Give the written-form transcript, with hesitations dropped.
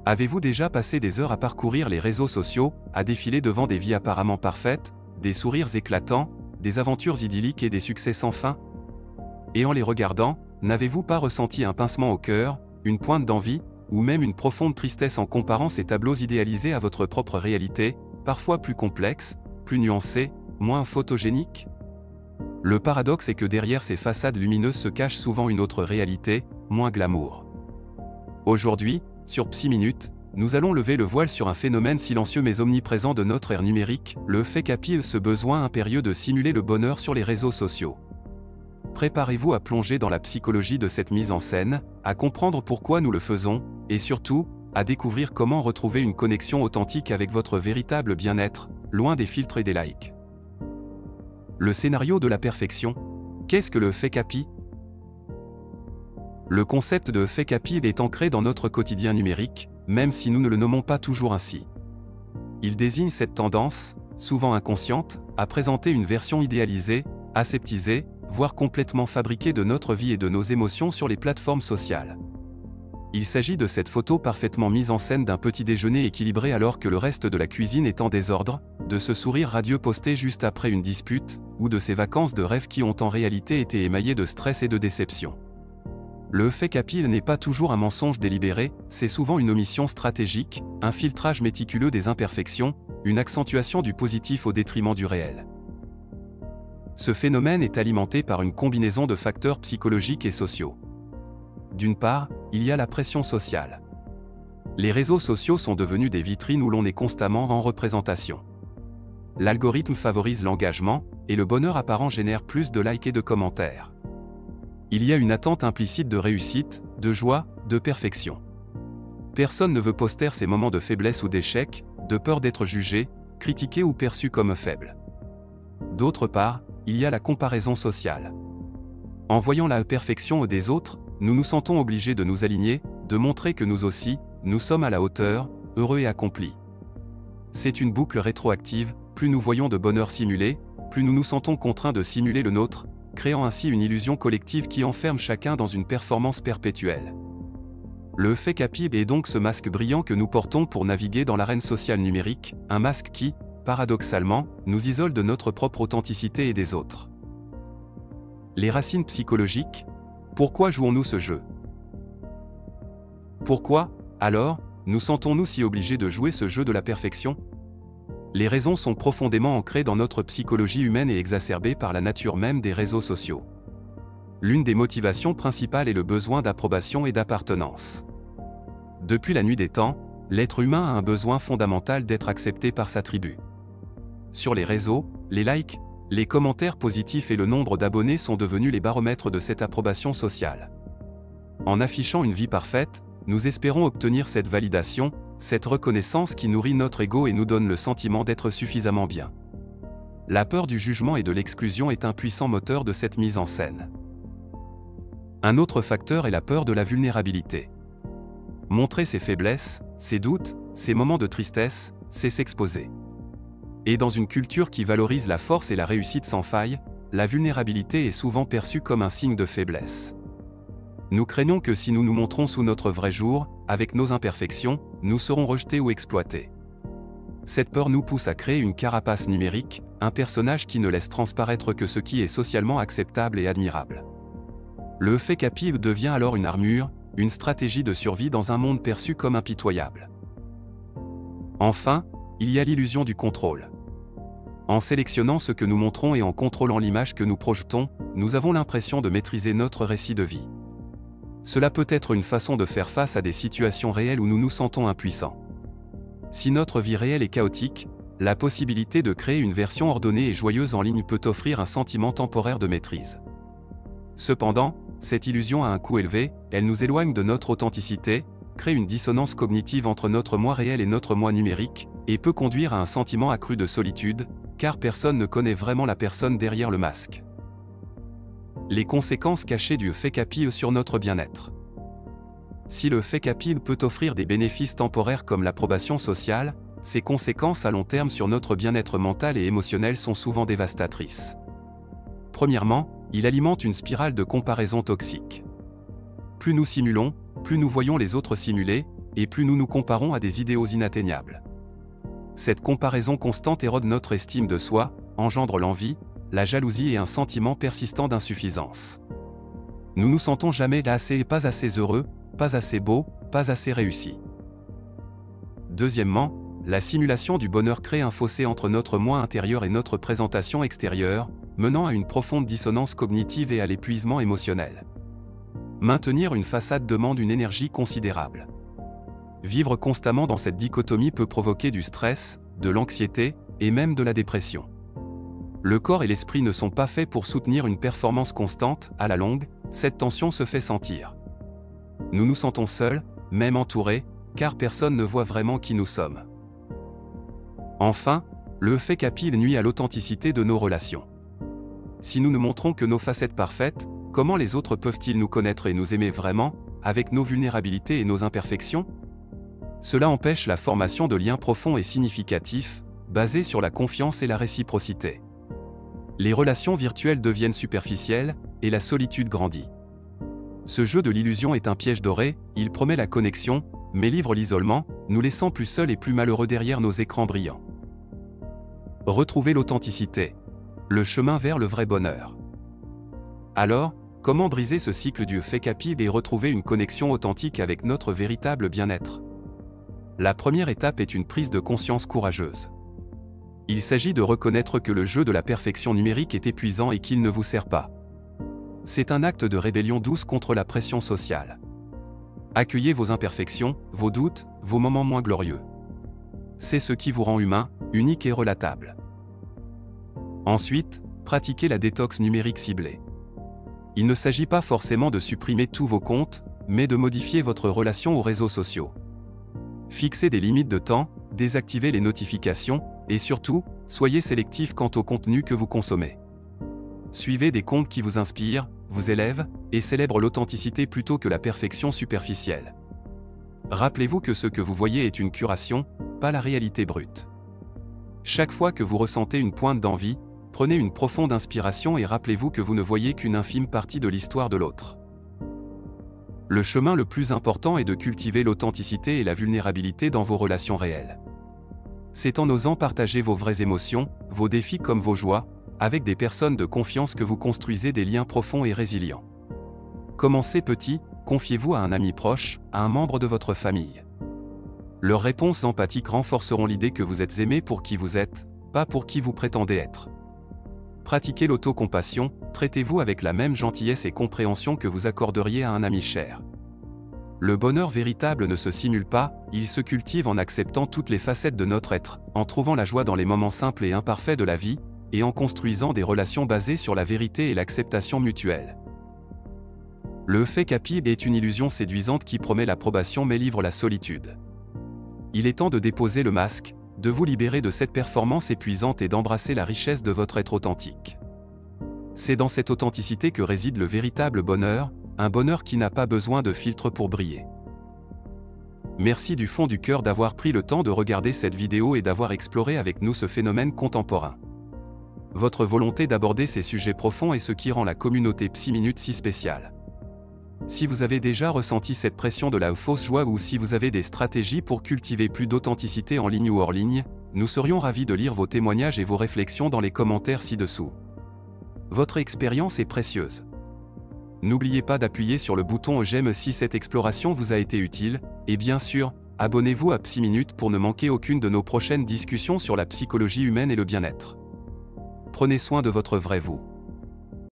Avez-vous déjà passé des heures à parcourir les réseaux sociaux, à défiler devant des vies apparemment parfaites, des sourires éclatants, des aventures idylliques et des succès sans fin? Et en les regardant, n'avez-vous pas ressenti un pincement au cœur, une pointe d'envie, ou même une profonde tristesse en comparant ces tableaux idéalisés à votre propre réalité, parfois plus complexe, plus nuancée, moins photogénique? Le paradoxe est que derrière ces façades lumineuses se cache souvent une autre réalité, moins glamour. Aujourd'hui, sur Psy Minute, nous allons lever le voile sur un phénomène silencieux mais omniprésent de notre ère numérique, le fake happy, ce besoin impérieux de simuler le bonheur sur les réseaux sociaux. Préparez-vous à plonger dans la psychologie de cette mise en scène, à comprendre pourquoi nous le faisons, et surtout, à découvrir comment retrouver une connexion authentique avec votre véritable bien-être, loin des filtres et des likes. Le scénario de la perfection. Qu'est-ce que le fake happy? Le concept de fake happy est ancré dans notre quotidien numérique, même si nous ne le nommons pas toujours ainsi. Il désigne cette tendance, souvent inconsciente, à présenter une version idéalisée, aseptisée, voire complètement fabriquée de notre vie et de nos émotions sur les plateformes sociales. Il s'agit de cette photo parfaitement mise en scène d'un petit déjeuner équilibré alors que le reste de la cuisine est en désordre, de ce sourire radieux posté juste après une dispute, ou de ces vacances de rêve qui ont en réalité été émaillées de stress et de déception. Le fake happy n'est pas toujours un mensonge délibéré, c'est souvent une omission stratégique, un filtrage méticuleux des imperfections, une accentuation du positif au détriment du réel. Ce phénomène est alimenté par une combinaison de facteurs psychologiques et sociaux. D'une part, il y a la pression sociale. Les réseaux sociaux sont devenus des vitrines où l'on est constamment en représentation. L'algorithme favorise l'engagement, et le bonheur apparent génère plus de likes et de commentaires. Il y a une attente implicite de réussite, de joie, de perfection. Personne ne veut poster ses moments de faiblesse ou d'échec, de peur d'être jugé, critiqué ou perçu comme faible. D'autre part, il y a la comparaison sociale. En voyant la perfection des autres, nous nous sentons obligés de nous aligner, de montrer que nous aussi, nous sommes à la hauteur, heureux et accomplis. C'est une boucle rétroactive, plus nous voyons de bonheur simulé, plus nous nous sentons contraints de simuler le nôtre, créant ainsi une illusion collective qui enferme chacun dans une performance perpétuelle. Le fake happy est donc ce masque brillant que nous portons pour naviguer dans l'arène sociale numérique, un masque qui, paradoxalement, nous isole de notre propre authenticité et des autres. Les racines psychologiques. Pourquoi jouons-nous ce jeu? Pourquoi, alors, nous sentons-nous si obligés de jouer ce jeu de la perfection? Les raisons sont profondément ancrées dans notre psychologie humaine et exacerbées par la nature même des réseaux sociaux. L'une des motivations principales est le besoin d'approbation et d'appartenance. Depuis la nuit des temps, l'être humain a un besoin fondamental d'être accepté par sa tribu. Sur les réseaux, les likes, les commentaires positifs et le nombre d'abonnés sont devenus les baromètres de cette approbation sociale. En affichant une vie parfaite, nous espérons obtenir cette validation, cette reconnaissance qui nourrit notre ego et nous donne le sentiment d'être suffisamment bien. La peur du jugement et de l'exclusion est un puissant moteur de cette mise en scène. Un autre facteur est la peur de la vulnérabilité. Montrer ses faiblesses, ses doutes, ses moments de tristesse, c'est s'exposer. Et dans une culture qui valorise la force et la réussite sans faille, la vulnérabilité est souvent perçue comme un signe de faiblesse. Nous craignons que si nous nous montrons sous notre vrai jour, avec nos imperfections, nous serons rejetés ou exploités. Cette peur nous pousse à créer une carapace numérique, un personnage qui ne laisse transparaître que ce qui est socialement acceptable et admirable. Le fake happy devient alors une armure, une stratégie de survie dans un monde perçu comme impitoyable. Enfin, il y a l'illusion du contrôle. En sélectionnant ce que nous montrons et en contrôlant l'image que nous projetons, nous avons l'impression de maîtriser notre récit de vie. Cela peut être une façon de faire face à des situations réelles où nous nous sentons impuissants. Si notre vie réelle est chaotique, la possibilité de créer une version ordonnée et joyeuse en ligne peut offrir un sentiment temporaire de maîtrise. Cependant, cette illusion a un coût élevé, elle nous éloigne de notre authenticité, crée une dissonance cognitive entre notre moi réel et notre moi numérique, et peut conduire à un sentiment accru de solitude, car personne ne connaît vraiment la personne derrière le masque. Les conséquences cachées du fake happy sur notre bien-être. Si le fake happy peut offrir des bénéfices temporaires comme l'approbation sociale, ses conséquences à long terme sur notre bien-être mental et émotionnel sont souvent dévastatrices. Premièrement, il alimente une spirale de comparaison toxique. Plus nous simulons, plus nous voyons les autres simuler, et plus nous nous comparons à des idéaux inatteignables. Cette comparaison constante érode notre estime de soi, engendre l'envie, la jalousie et un sentiment persistant d'insuffisance. Nous nous sentons jamais assez et pas assez heureux, pas assez beaux, pas assez réussis. Deuxièmement, la simulation du bonheur crée un fossé entre notre moi intérieur et notre présentation extérieure, menant à une profonde dissonance cognitive et à l'épuisement émotionnel. Maintenir une façade demande une énergie considérable. Vivre constamment dans cette dichotomie peut provoquer du stress, de l'anxiété, et même de la dépression. Le corps et l'esprit ne sont pas faits pour soutenir une performance constante, à la longue, cette tension se fait sentir. Nous nous sentons seuls, même entourés, car personne ne voit vraiment qui nous sommes. Enfin, le fake happy nuit à l'authenticité de nos relations. Si nous ne montrons que nos facettes parfaites, comment les autres peuvent-ils nous connaître et nous aimer vraiment, avec nos vulnérabilités et nos imperfections ? Cela empêche la formation de liens profonds et significatifs, basés sur la confiance et la réciprocité. Les relations virtuelles deviennent superficielles, et la solitude grandit. Ce jeu de l'illusion est un piège doré, il promet la connexion, mais livre l'isolement, nous laissant plus seuls et plus malheureux derrière nos écrans brillants. Retrouver l'authenticité. Le chemin vers le vrai bonheur. Alors, comment briser ce cycle du fake happy et retrouver une connexion authentique avec notre véritable bien-être ? La première étape est une prise de conscience courageuse. Il s'agit de reconnaître que le jeu de la perfection numérique est épuisant et qu'il ne vous sert pas. C'est un acte de rébellion douce contre la pression sociale. Accueillez vos imperfections, vos doutes, vos moments moins glorieux. C'est ce qui vous rend humain, unique et relatable. Ensuite, pratiquez la détox numérique ciblée. Il ne s'agit pas forcément de supprimer tous vos comptes, mais de modifier votre relation aux réseaux sociaux. Fixez des limites de temps, désactivez les notifications, et surtout, soyez sélectif quant au contenu que vous consommez. Suivez des comptes qui vous inspirent, vous élèvent, et célèbrent l'authenticité plutôt que la perfection superficielle. Rappelez-vous que ce que vous voyez est une curation, pas la réalité brute. Chaque fois que vous ressentez une pointe d'envie, prenez une profonde inspiration et rappelez-vous que vous ne voyez qu'une infime partie de l'histoire de l'autre. Le chemin le plus important est de cultiver l'authenticité et la vulnérabilité dans vos relations réelles. C'est en osant partager vos vraies émotions, vos défis comme vos joies, avec des personnes de confiance que vous construisez des liens profonds et résilients. Commencez petit, confiez-vous à un ami proche, à un membre de votre famille. Leurs réponses empathiques renforceront l'idée que vous êtes aimé pour qui vous êtes, pas pour qui vous prétendez être. Pratiquez l'autocompassion, traitez-vous avec la même gentillesse et compréhension que vous accorderiez à un ami cher. Le bonheur véritable ne se simule pas, il se cultive en acceptant toutes les facettes de notre être, en trouvant la joie dans les moments simples et imparfaits de la vie, et en construisant des relations basées sur la vérité et l'acceptation mutuelle. Le fake happy est une illusion séduisante qui promet l'approbation mais livre la solitude. Il est temps de déposer le masque, de vous libérer de cette performance épuisante et d'embrasser la richesse de votre être authentique. C'est dans cette authenticité que réside le véritable bonheur, un bonheur qui n'a pas besoin de filtre pour briller. Merci du fond du cœur d'avoir pris le temps de regarder cette vidéo et d'avoir exploré avec nous ce phénomène contemporain. Votre volonté d'aborder ces sujets profonds est ce qui rend la communauté Psy Minute si spéciale. Si vous avez déjà ressenti cette pression de la fausse joie ou si vous avez des stratégies pour cultiver plus d'authenticité en ligne ou hors ligne, nous serions ravis de lire vos témoignages et vos réflexions dans les commentaires ci-dessous. Votre expérience est précieuse. N'oubliez pas d'appuyer sur le bouton j'aime si cette exploration vous a été utile, et bien sûr, abonnez-vous à Psy Minute pour ne manquer aucune de nos prochaines discussions sur la psychologie humaine et le bien-être. Prenez soin de votre vrai vous.